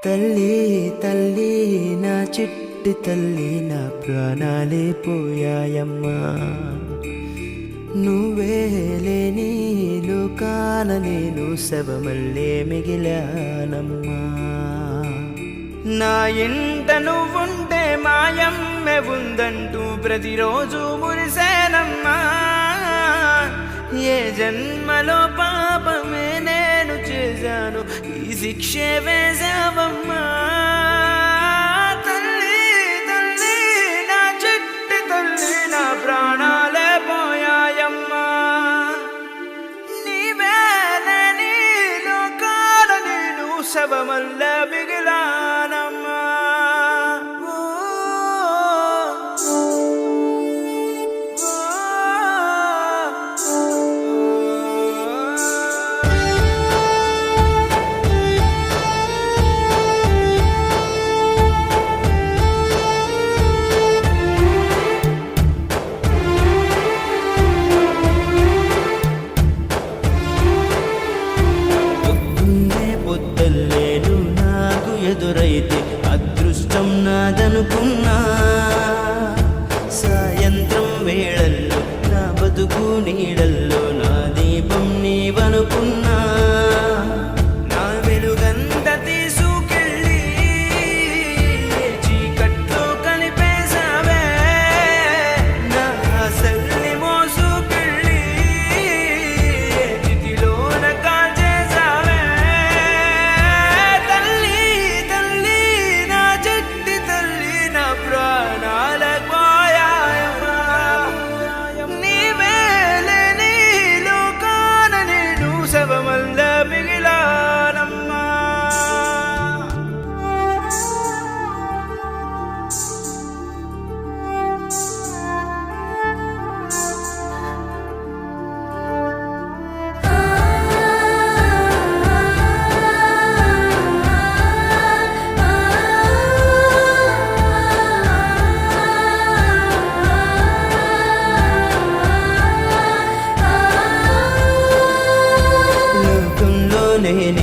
తల్లి తల్లి నా చిట్టి తల్లి నా ప్రాణాలే పోయాయమ్మా నువ్వే లేని లోకాన నేను శవమల్లే మిగిలానమ్మా నా ఇంట నువ్వుంటే మాయమ్మె ఉందంటూ ప్రతిరోజు మురిసేనమ్మా ఏ జన్మలో పాపమే నేను చేశాను ఈ శిక్షే వేశావమ్మా తల్లి తల్లి నా చిట్టి తల్లి నా ప్రాణాలే పోయాయమ్మా నీవే లేని లోకాల నేను శవమల్లే మిగిలానమ్మా ఎదురైతే అదృష్టం నాదనుకున్నా సాయంత్రం వేళల్లో నా బతుకు నీడల్లో నా దీపం నీవనుకున్నా నా వెలుగంత తీసుకెళ్ళి చీకట్లో కలిపేశావే నా ఆశల్ని మోసుకెళ్ళి చితిలోన కాల్చేశావే శవమల్లే మిగిలానమ్మా నేనే